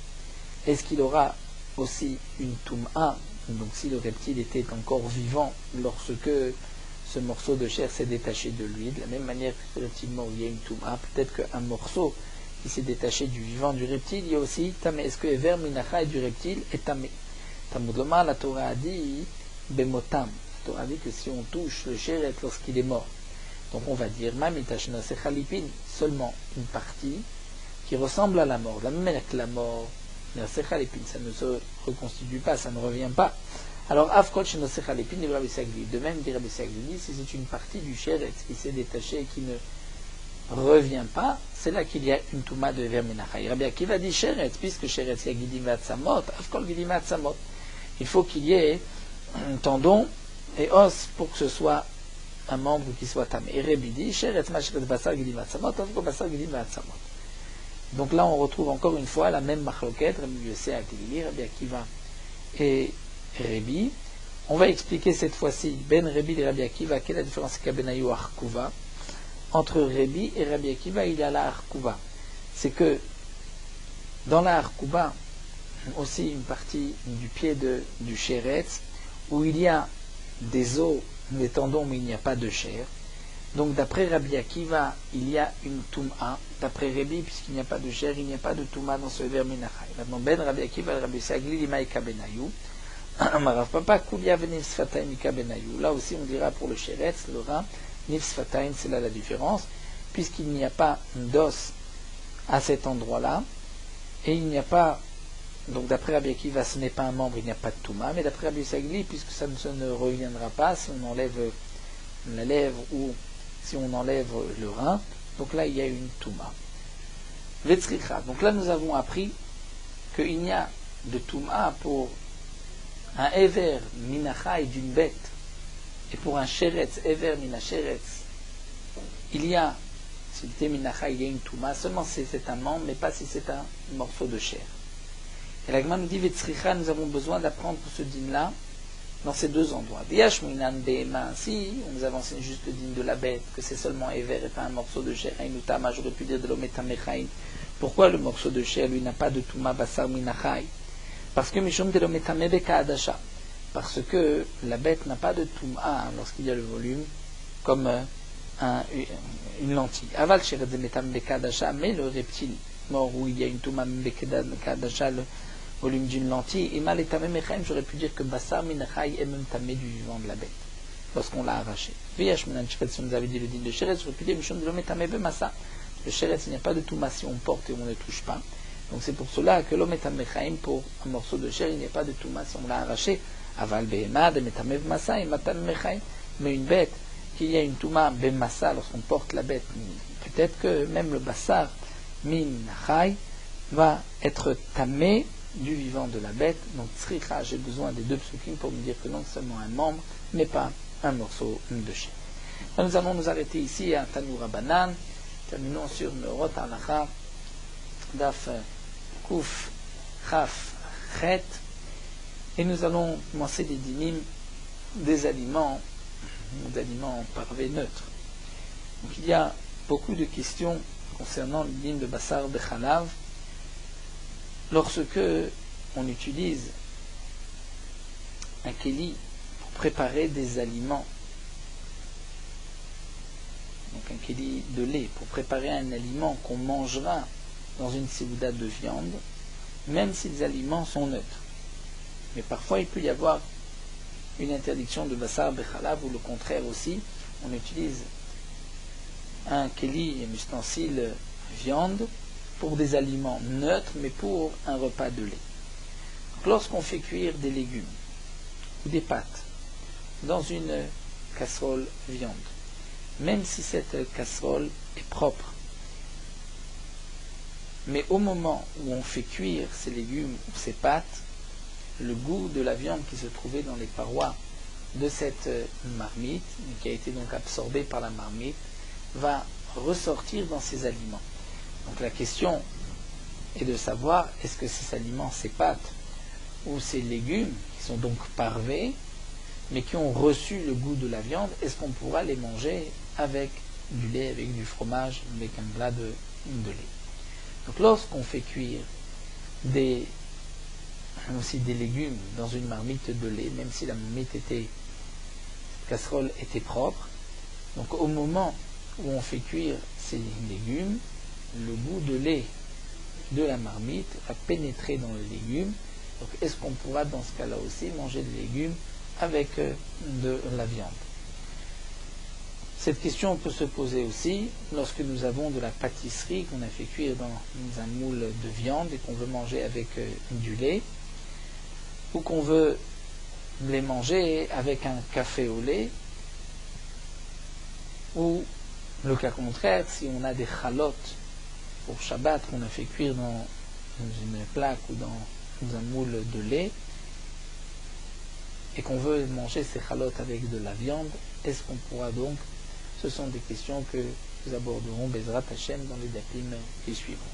est-ce qu'il aura aussi une toum'a, donc si le reptile était encore vivant lorsque ce morceau de chair s'est détaché de lui, de la même manière que le reptile mort, il y a une toum'a, peut-être qu'un morceau qui s'est détaché du vivant du reptile, il y a aussi tamé. Est-ce que Ever Minacha et du reptile est tamé? Tamoudoma, la Torah a dit Bemotam. La Torah dit que si on touche le chéret lorsqu'il est mort, donc on va dire Mamitashna Sechalipin, seulement une partie qui ressemble à la mort. De la même manière que la mort, Sechalipin, ça ne se reconstitue pas, ça ne revient pas. Alors Afkot Sheno Sechalipin, dit Rabbi Sagli. De même, dit Rabbi Sagli, si c'est une partie du chéret qui s'est détachée et qui ne revient pas, c'est là qu'il y a une touma de Ever Menachai. Rabbi Akiva dit chéret, puisque chéret il y a Gidim Vatsamot, Afkol Gidim Vatsamot. Il faut qu'il y ait un tendon et os pour que ce soit un membre qui soit tamé. Et Rabbi dit Sheretz Mashret Basar Gidim Vatsamot, Afko Basar Gidim Vatsamot. Donc là on retrouve encore une fois la même machloket, Rabbi Yossi Akili, Rabbi Akiva et Rabbi. On va expliquer cette fois-ci Ben Rabbi et Rabbi Akiva, quelle est la différence Kabenayu Arkuva. Entre Rabbi et Rabbi Akiva, il y a la Arkuva. C'est que dans la Arkuva, aussi une partie du pied du chéretz, où il y a des os, des tendons, mais il n'y a pas de chair. Donc d'après Rabbi Akiva, il y a une toum'a. D'après Rabbi, puisqu'il n'y a pas de chair, il n'y a pas de toum'a dans ce verbe Menachai. Maintenant, Ben Rabbi Akiva, Rabbi Sagli, Limaïka Benayou. Marav Papa, Kulia Venif Sfataim Ika Benayou. Là aussi, on dira pour le chéretz, le rein, Nif Sfataim, c'est là la différence, puisqu'il n'y a pas d'os à cet endroit-là, et il n'y a pas. Donc d'après Rabbi Akiva, ce n'est pas un membre, il n'y a pas de touma, mais d'après Rabbi Sagli, puisque ça ne reviendra pas si on enlève la lèvre ou si on enlève le rein, donc là il y a une touma. Vetzricha. Donc là nous avons appris qu'il n'y a de touma pour un ever minachai d'une bête et pour un sheretz, ever minasheretz, il y a, si c'était minachai, il y a une touma, seulement si c'est un membre, mais pas si c'est un morceau de chair. Et la Gemara nous dit Vetzricha, nous avons besoin d'apprendre ce din-là dans ces deux endroits. Diashminan Behema, si on nous avance juste le din de la bête, que c'est seulement Ever et pas un morceau de chair, Inutama, j'aurais pu dire de l'Ometamechaïn. Pourquoi le morceau de chair, lui, n'a pas de Touma Basar Minachai? Parce que Mishum de l'Ometame Beka Adasha. Parce que la bête n'a pas de Touma lorsqu'il y a le volume, comme une lentille. Aval Sheretz de Metame Beka Adasha, mais le reptile mort où il y a une Touma Beka Adasha, le volume d'une lentille, et mal et tamé mechaim, j'aurais pu dire que Basar Minachai est même tamé du vivant de la bête. lorsqu'on l'a arraché. Si on nous avait dit le din de Sheretz, j'aurais pu dire le Sheretz, il n'y a pas de Touma si on porte et on ne touche pas. Donc c'est pour cela que l'homme est Mechaim, pour un morceau de chair, il n'y a pas de Touma si on l'a arraché. Aval Behemad, Metamev Massa, et Matan Mechaim. Mais une bête, qu'il y a une Touma Bemassa lorsqu'on porte la bête, peut-être que même le Bassar, Min Chai, va être tamé du vivant de la bête. Donc Tzricha, j'ai besoin des deux psukim pour me dire que non seulement un membre, mais pas un morceau de chair. Nous allons nous arrêter ici à Tanoura Banan. Terminons sur Meorot Halacha, Daf Kuf Chaf Chet, et nous allons commencer des dinim des aliments parvé neutres. Donc il y a beaucoup de questions concernant le din de Bassar Bechalav lorsque on utilise un keli pour préparer des aliments. Donc un keli de lait pour préparer un aliment qu'on mangera dans une seuda de viande, même si les aliments sont neutres. Mais parfois il peut y avoir une interdiction de Bassar Bechalav, ou le contraire aussi, on utilise un keli, un ustensile viande, pour des aliments neutres, mais pour un repas de lait. Donc, lorsqu'on fait cuire des légumes ou des pâtes dans une casserole viande, même si cette casserole est propre, mais au moment où on fait cuire ces légumes ou ces pâtes, le goût de la viande qui se trouvait dans les parois de cette marmite, qui a été donc absorbée par la marmite, va ressortir dans ces aliments. Donc la question est de savoir, est-ce que ces aliments, ces pâtes ou ces légumes, qui sont donc parvés, mais qui ont reçu le goût de la viande, est-ce qu'on pourra les manger avec du lait, avec du fromage, avec un plat de lait. Donc lorsqu'on fait cuire aussi des légumes dans une marmite de lait, même si la casserole était propre, donc au moment où on fait cuire ces légumes, le goût de lait de la marmite va pénétrer dans le légume. Donc est-ce qu'on pourra dans ce cas-là aussi manger des légumes avec de la viande? Cette question peut se poser aussi lorsque nous avons de la pâtisserie qu'on a fait cuire dans un moule de viande et qu'on veut manger avec du lait, ou qu'on veut les manger avec un café au lait, ou le cas contraire, si on a des chalotes pour Shabbat qu'on a fait cuire dans une plaque ou dans un moule de lait, et qu'on veut manger ces chalotes avec de la viande, est-ce qu'on pourra donc? Ce sont des questions que nous aborderons Bezrat Hashem dans les dapim qui suivront.